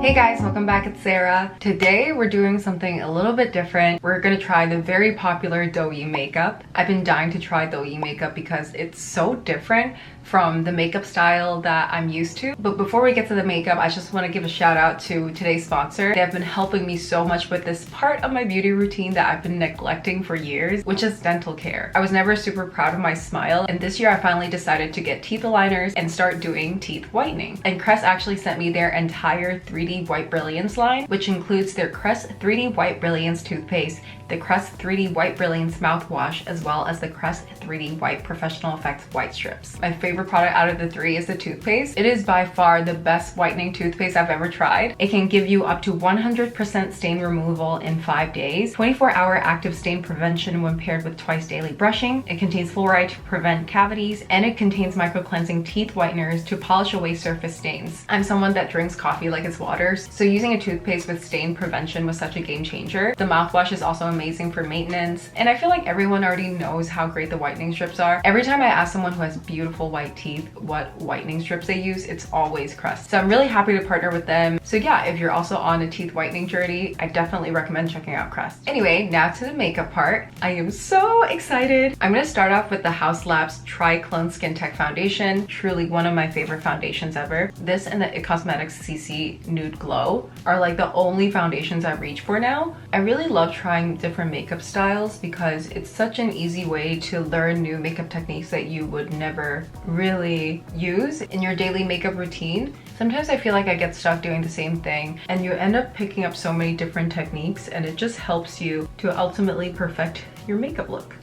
Hey guys, welcome back. It's Sarah. Today we're doing something a little bit different. We're gonna try the very popular Douyin makeup. I've been dying to try Douyin makeup because it's so different from the makeup style that I'm used to. But before we get to the makeup, I just want to give a shout out to today's sponsor. They have been helping me so much with this part of my beauty routine that I've been neglecting for years, which is dental care. I was never super proud of my smile, and this year I finally decided to get teeth aligners and start doing teeth whitening. And Crest actually sent me their entire 3D White Brilliance line, which includes their Crest 3D White Brilliance toothpaste, the Crest 3D White Brilliance mouthwash, as well as the Crest 3D White Professional Effects white strips. My favorite product out of the three is the toothpaste. It is by far the best whitening toothpaste I've ever tried. It can give you up to 100% stain removal in 5 days, 24-hour active stain prevention when paired with twice daily brushing. It contains fluoride to prevent cavities, and it contains micro-cleansing teeth whiteners to polish away surface stains. I'm someone that drinks coffee like it's water, so using a toothpaste with stain prevention was such a game changer. The mouthwash is also amazing for maintenance, and I feel like everyone already knows how great the whitening strips are. Every time I ask someone who has beautiful white teeth what whitening strips they use, it's always Crest. So I'm really happy to partner with them. So yeah, if you're also on a teeth whitening journey, I definitely recommend checking out Crest. Anyway, now to the makeup part. I am so excited. I'm gonna start off with the Haus Labs Tri-Clone Skin Tech Foundation. Truly one of my favorite foundations ever. This and the IT Cosmetics CC Nude Glow are like the only foundations I reach for now. I really love trying different makeup styles because it's such an easy way to learn new makeup techniques that you would never really use in your daily makeup routine. Sometimes I feel like I get stuck doing the same thing, and you end up picking up so many different techniques, and it just helps you to ultimately perfect your makeup look.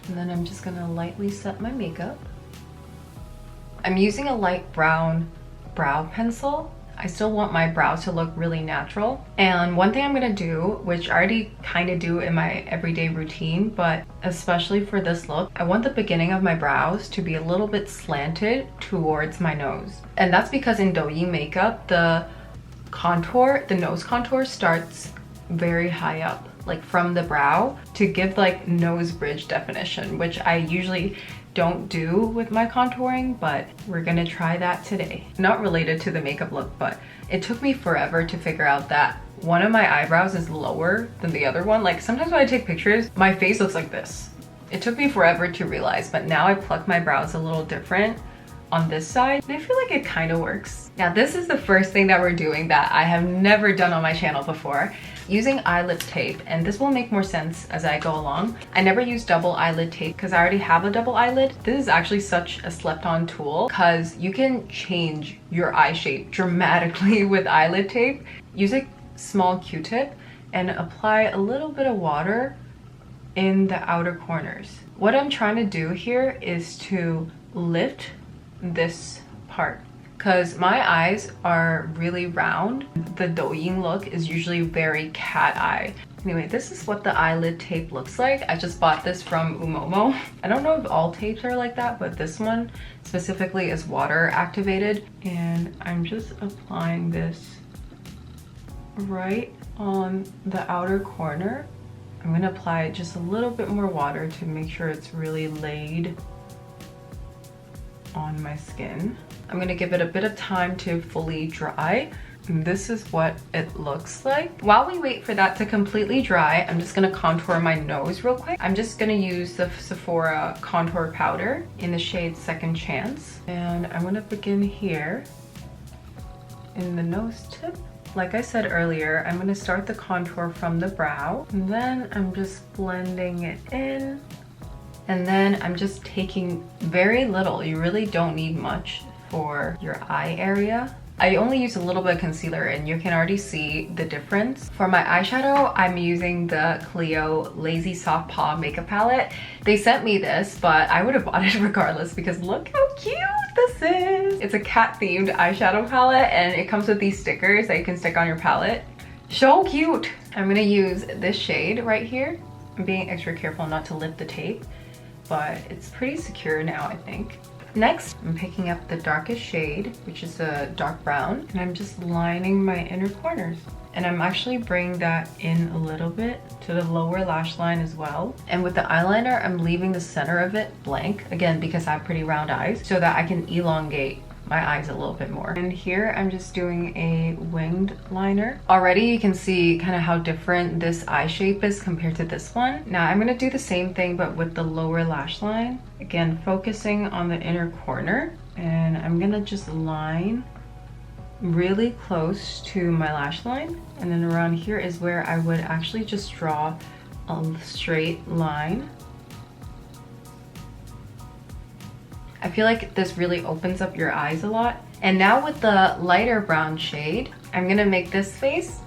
And then I'm just gonna lightly set my makeup. I'm using a light brown brow pencil. I still want my brows to look really natural. And one thing I'm gonna do, which I already kind of do in my everyday routine, but especially for this look, I want the beginning of my brows to be a little bit slanted towards my nose. And that's because in Douyin makeup, the nose contour starts very high up, like from the brow, to give like nose bridge definition, which I usually don't do with my contouring, but we're gonna try that today. Not related to the makeup look, but it took me forever to figure out that one of my eyebrows is lower than the other one. Like sometimes when I take pictures, my face looks like this. It took me forever to realize, but now I pluck my brows a little different on this side, and I feel like it kind of works. Now this is the first thing that we're doing that I have never done on my channel before, using eyelid tape, and this will make more sense as I go along. I never use double eyelid tape because I already have a double eyelid. This is actually such a slept-on tool because you can change your eye shape dramatically with eyelid tape. Use a small Q-tip and apply a little bit of water in the outer corners. What I'm trying to do here is to lift this part because my eyes are really round. The Douyin look is usually very cat eye. Anyway, this is what the eyelid tape looks like. I just bought this from Umomo. I don't know if all tapes are like that, but this one specifically is water activated. And I'm just applying this right on the outer corner. I'm gonna apply just a little bit more water to make sure it's really laid on my skin. I'm gonna give it a bit of time to fully dry. And this is what it looks like. While we wait for that to completely dry, I'm just gonna contour my nose real quick. I'm just gonna use the Sephora contour powder in the shade Second Chance. And I'm gonna begin here in the nose tip. Like I said earlier, I'm gonna start the contour from the brow, and then I'm just blending it in. And then I'm just taking very little. You really don't need much for your eye area. I only use a little bit of concealer and you can already see the difference. For my eyeshadow, I'm using the Clio Lazy Soft Paw makeup palette. They sent me this, but I would have bought it regardless because look how cute this is. It's a cat themed eyeshadow palette and it comes with these stickers that you can stick on your palette. So cute. I'm gonna use this shade right here. I'm being extra careful not to lift the tape, but it's pretty secure now, I think. Next, I'm picking up the darkest shade, which is a dark brown, and I'm just lining my inner corners. And I'm actually bringing that in a little bit to the lower lash line as well. And with the eyeliner, I'm leaving the center of it blank, again, because I have pretty round eyes, so that I can elongate my eyes a little bit more. And here I'm just doing a winged liner. Already you can see kind of how different this eye shape is compared to this one. Now I'm gonna do the same thing but with the lower lash line. Again, focusing on the inner corner. And I'm gonna just line really close to my lash line. And then around here is where I would actually just draw a straight line. I feel like this really opens up your eyes a lot. And now with the lighter brown shade, I'm gonna make this face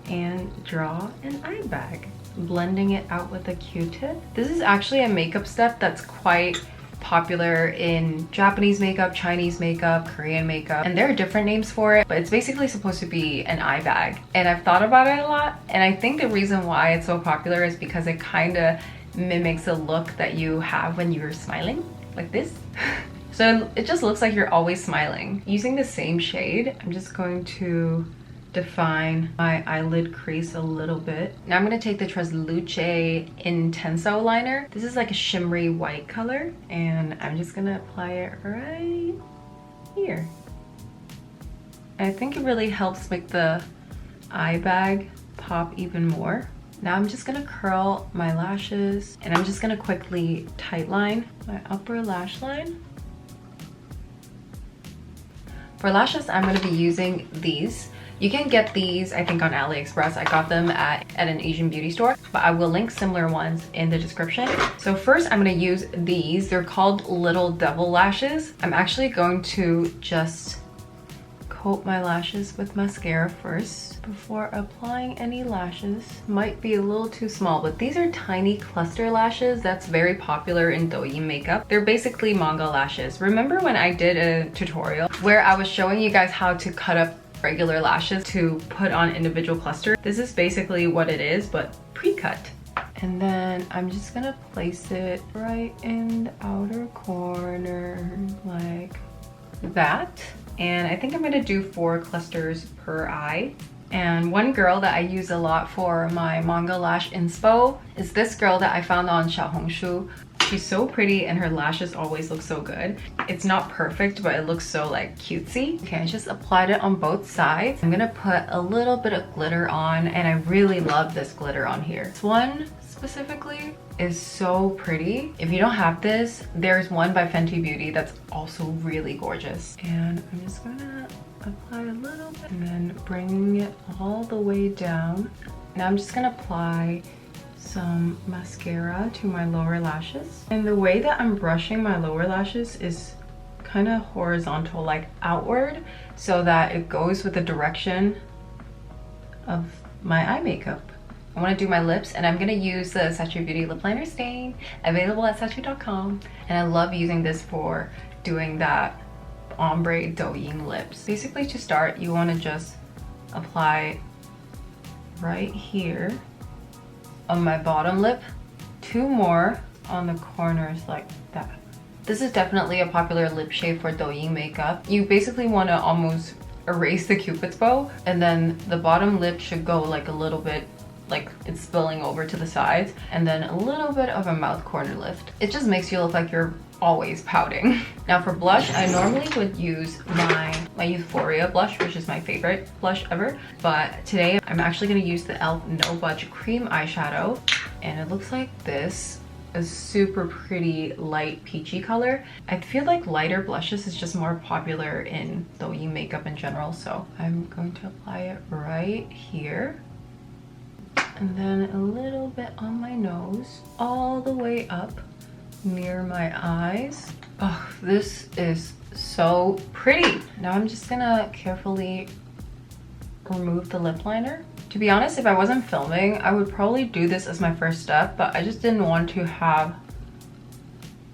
and draw an eye bag, blending it out with a Q-tip. This is actually a makeup step that's quite popular in Japanese makeup, Chinese makeup, Korean makeup, and there are different names for it, but it's basically supposed to be an eye bag. And I've thought about it a lot, and I think the reason why it's so popular is because it kind of mimics a look that you have when you're smiling, like this. So it just looks like you're always smiling. Using the same shade, I'm just going to define my eyelid crease a little bit. Now I'm going to take the Treslúce Intenso liner. This is like a shimmery white color, and I'm just going to apply it right here. And I think it really helps make the eye bag pop even more. Now I'm just gonna curl my lashes, and I'm just gonna quickly tightline my upper lash line. For lashes, I'm gonna be using these. You can get these, I think, on AliExpress. I got them at an Asian beauty store, but I will link similar ones in the description. So first I'm gonna use these. They're called Little Devil Lashes. I'm actually going to just coat my lashes with mascara first before applying any lashes. Might be a little too small, but these are tiny cluster lashes that's very popular in Douyin makeup. They're basically manga lashes. Remember when I did a tutorial where I was showing you guys how to cut up regular lashes to put on individual clusters? This is basically what it is, but pre-cut. And then I'm just gonna place it right in the outer corner like that. And I think I'm gonna do 4 clusters per eye. And one girl that I use a lot for my manga lash inspo is this girl that I found on Xiaohongshu. She's so pretty and her lashes always look so good. It's not perfect, but it looks so like cutesy. Okay, I just applied it on both sides. I'm gonna put a little bit of glitter on, and I really love this glitter on here. This one specifically is so pretty. If you don't have this, there's one by Fenty Beauty that's also really gorgeous. And I'm just gonna apply a little bit and then bring it all the way down. Now I'm just gonna apply some mascara to my lower lashes. And the way that I'm brushing my lower lashes is kind of horizontal, like outward, so that it goes with the direction of my eye makeup. I want to do my lips, and I'm going to use the SACHEU Beauty Lip Liner Stain, available at SACHEU.com. And I love using this for doing that ombre Douyin lips. Basically, to start, you want to just apply right here on my bottom lip, 2 more on the corners like that. This is definitely a popular lip shade for Douyin makeup. You basically want to almost erase the cupid's bow, and then the bottom lip should go like a little bit like it's spilling over to the sides, and then a little bit of a mouth corner lift. It just makes you look like you're always pouting. Now for blush, I normally would use my Euphoria blush, which is my favorite blush ever, but today I'm actually going to use the e.l.f. No Budge Cream eyeshadow, and it looks like this. A super pretty light peachy color. I feel like lighter blushes is just more popular in Douyin makeup in general, so I'm going to apply it right here. And then a little bit on my nose, all the way up near my eyes. Oh, this is so pretty. Now I'm just gonna carefully remove the lip liner. To be honest, if I wasn't filming, I would probably do this as my first step, but I just didn't want to have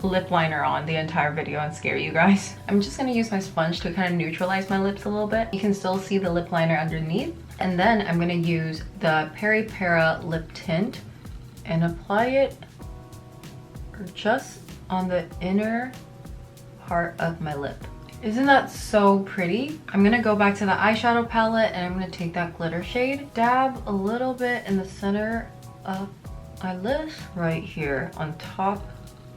lip liner on the entire video and scare you guys. I'm just gonna use my sponge to kind of neutralize my lips a little bit. You can still see the lip liner underneath. And then I'm gonna use the Peri Para lip tint and apply it just on the inner part of my lip. Isn't that so pretty? I'm gonna go back to the eyeshadow palette, and I'm gonna take that glitter shade, dab a little bit in the center of my lid right here on top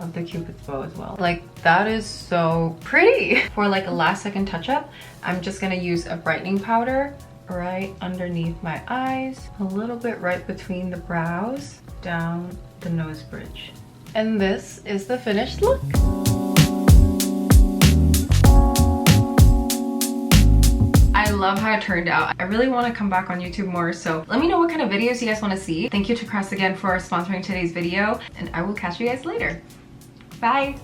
of the Cupid's bow as well. Like, that is so pretty. For like a last second touch up, I'm just gonna use a brightening powder right underneath my eyes, a little bit right between the brows, down the nose bridge. And this is the finished look. I love how it turned out. I really want to come back on YouTube more, so let me know what kind of videos you guys want to see. Thank you to Crest again for sponsoring today's video, and I will catch you guys later. Bye!